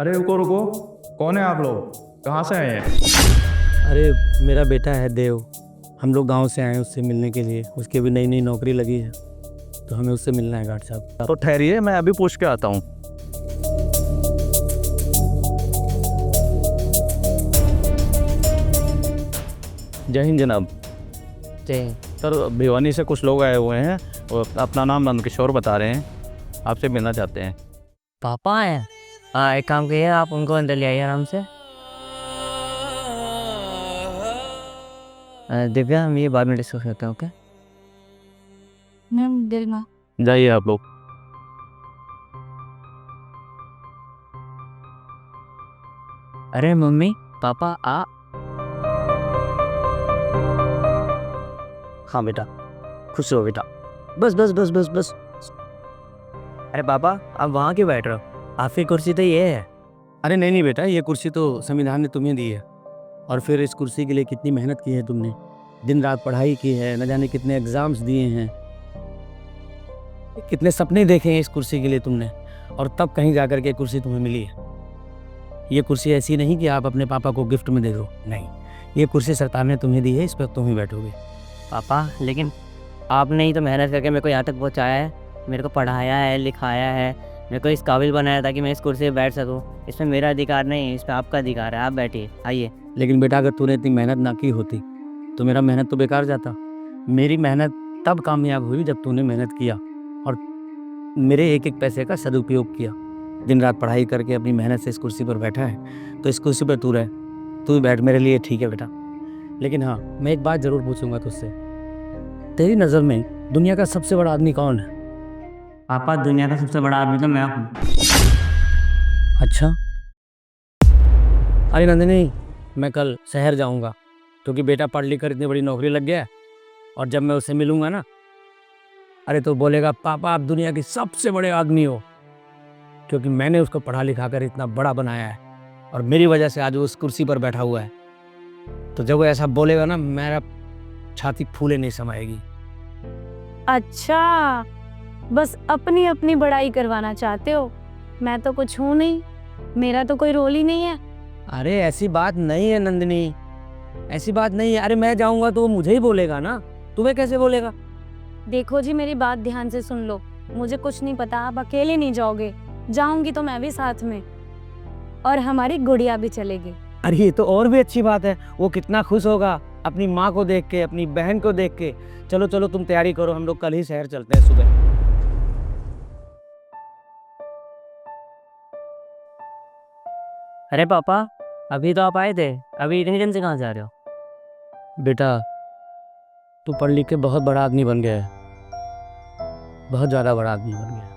अरे रुको रुको, कौन है आप लोग? कहाँ से आए हैं? अरे मेरा बेटा है देव। हम लोग गांव से आए हैं उससे मिलने के लिए। उसकी भी नई नई नौकरी लगी है तो हमें उससे मिलना है गार्ड साहब। तो ठहरिए, मैं अभी पूछ के आता हूँ। जय हिंद जनाब। जय। सर, भिवानी से कुछ लोग आए हुए हैं और अपना नाम नंदकिशोर बता रहे हैं, आपसे मिलना चाहते हैं। पापा हैं? हाँ, एक काम करिए, आप उनको अंदर ले आइए आराम से। दिव्या, हम ये बाद में डिस्कस करते हैं, ओके? दिल में जाइए आप लोग। अरे मम्मी पापा आ। हाँ बेटा, खुश रहो बेटा। बस बस बस बस बस। अरे पापा, आप वहाँ क्यों बैठ रहे हो? आपकी कुर्सी तो ये है। अरे नहीं नहीं बेटा, ये कुर्सी तो संविधान ने तुम्हें दी है। और फिर इस कुर्सी के लिए कितनी मेहनत की है तुमने। दिन रात पढ़ाई की है, न जाने कितने एग्ज़ाम्स दिए हैं, कितने सपने देखे हैं इस कुर्सी के लिए तुमने। और तब कहीं जा कर के कुर्सी तुम्हें मिली है। ये कुर्सी ऐसी नहीं कि आप अपने पापा को गिफ्ट में दे दो, नहीं। ये कुर्सी सरकार ने तुम्हें दी है, इस पर तुम ही बैठोगे। पापा, लेकिन आपने ही तो मेहनत करके मेरे को यहाँ तक पहुँचाया है, मेरे को पढ़ाया है, लिखाया है, मेरे को इस काबिल बनाया था कि मैं इस कुर्सी पे बैठ सकूँ। इसमें मेरा अधिकार नहीं है, इस पर आपका अधिकार है। आप बैठिए, आइए। लेकिन बेटा, अगर तूने इतनी मेहनत ना की होती तो मेरा मेहनत तो बेकार जाता। मेरी मेहनत तब कामयाब हुई जब तूने मेहनत किया और मेरे एक एक पैसे का सदुपयोग किया। दिन रात पढ़ाई करके अपनी मेहनत से इस कुर्सी पर बैठा है, तो इस कुर्सी पर तू रह, तू बैठ मेरे लिए, ठीक है बेटा। लेकिन हाँ, मैं एक बात ज़रूर पूछूंगा तुझसे। तेरी नज़र में दुनिया का सबसे बड़ा आदमी कौन है? पापा, दुनिया का सबसे बड़ा आदमी तो मैं हूँ। अच्छा। अरे नंदिनी, मैं कल शहर जाऊंगा क्योंकि बेटा पढ़ लिख कर इतनी बड़ी नौकरी लग गया है। और जब मैं उससे मिलूंगा ना, अरे तो बोलेगा पापा आप दुनिया के सबसे बड़े आदमी हो, क्योंकि मैंने उसको पढ़ा लिखा कर इतना बड़ा बनाया है और मेरी वजह से आज वो उस कुर्सी पर बैठा हुआ है। तो जब वो ऐसा बोलेगा ना, मेरा छाती फूले नहीं समाएगी। अच्छा, बस अपनी अपनी बड़ाई करवाना चाहते हो। मैं तो कुछ हूँ नहीं, मेरा तो कोई रोल ही नहीं है। अरे ऐसी बात नहीं है नंदिनी, ऐसी बात नहीं है। अरे मैं जाऊंगा तो वो मुझे ही बोलेगा ना, तुम्हें कैसे बोलेगा? देखो जी, मेरी बात ध्यान से सुन लो। मुझे कुछ नहीं पता, आप अकेले नहीं जाओगे। जाऊंगी तो मैं भी साथ में, और हमारी गुड़िया भी चलेगी। अरे ये तो और भी अच्छी बात है। वो कितना खुश होगा अपनी माँ को देख के, अपनी बहन को देख के। चलो चलो, तुम तैयारी करो, हम लोग कल ही शहर चलते हैं सुबह। अरे पापा, अभी तो आप आए थे, अभी इतनी दिन से कहाँ जा रहे हो? बेटा, तू पढ़ लिख के बहुत बड़ा आदमी बन गया है, बहुत ज़्यादा बड़ा आदमी बन गया है।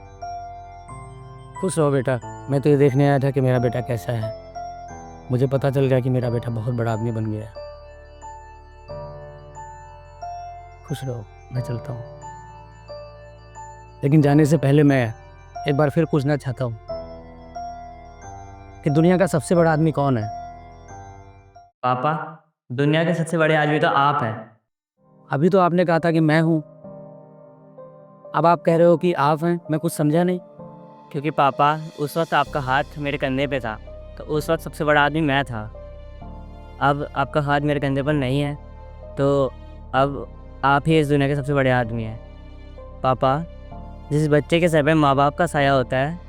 खुश रहो बेटा। मैं तो ये देखने आया था कि मेरा बेटा कैसा है। मुझे पता चल गया कि मेरा बेटा बहुत बड़ा आदमी बन गया है। खुश रहो, मैं चलता हूँ। लेकिन जाने से पहले मैं एक बार फिर पूछना चाहता हूँ कि दुनिया का सबसे बड़ा आदमी कौन है? पापा, दुनिया के सबसे बड़े आदमी तो आप हैं। अभी तो आपने कहा था कि मैं हूँ, अब आप कह रहे हो कि आप हैं। मैं कुछ समझा नहीं। क्योंकि पापा, उस वक्त आपका हाथ मेरे कंधे पे था, तो उस वक्त सबसे बड़ा आदमी मैं था। अब आपका हाथ मेरे कंधे पर नहीं है, तो अब आप ही इस दुनिया के सबसे बड़े आदमी हैं। पापा, जिस बच्चे के सर पे माँ बाप का साया होता है,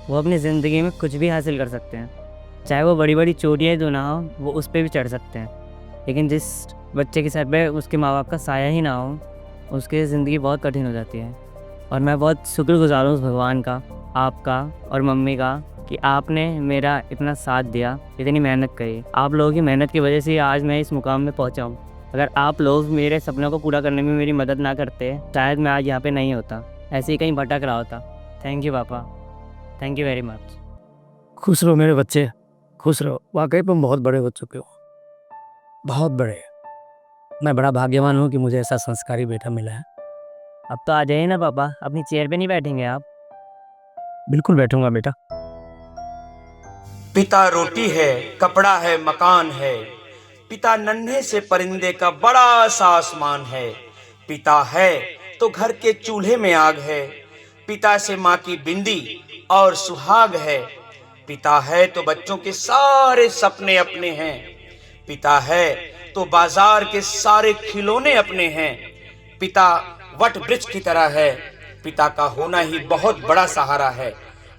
वो अपनी ज़िंदगी में कुछ भी हासिल कर सकते हैं। चाहे वो बड़ी बड़ी चोटियाँ क्यों ना हो, वो उस पर भी चढ़ सकते हैं। लेकिन जिस बच्चे के सर पे उसके माँ बाप का साया ही ना हो, उसकी ज़िंदगी बहुत कठिन हो जाती है। और मैं बहुत शुक्रगुज़ार हूँ उस भगवान का, आपका और मम्मी का, कि आपने मेरा इतना साथ दिया, इतनी मेहनत करी। आप लोगों की मेहनत की वजह से आज मैं इस मुकाम में पहुँचा हूँ। अगर आप लोग मेरे सपनों को पूरा करने में मेरी मदद ना करते, शायद मैं आज यहाँ पे नहीं होता, ऐसे ही कहीं भटक रहा होता। थैंक यू पापा, थैंक यू वेरी मच। खुश रहो मेरे बच्चे, खुश रहो। वाकई तुम बहुत बड़े हो चुके हो, बहुत बड़े। मैं बड़ा भाग्यवान हूँ कि मुझे ऐसा संस्कारी बेटा मिला है। अब तो आ जाइए ना पापा, अपनी चेयर पे नहीं बैठेंगे आप? बिल्कुल बैठूंगा बेटा। पिता रोटी है, कपड़ा है, मकान है। पिता नन्हे से परिंदे का बड़ा सा आसमान है। पिता है तो घर के चूल्हे में आग है। पिता से माँ की बिंदी और सुहाग है। पिता है तो बच्चों के सारे सपने अपने हैं। पिता है तो बाजार के सारे खिलौने अपने हैं। पिता वट वृक्ष की तरह है। पिता का होना ही बहुत बड़ा सहारा है।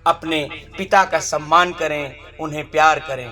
अपने पिता का सम्मान करें, उन्हें प्यार करें।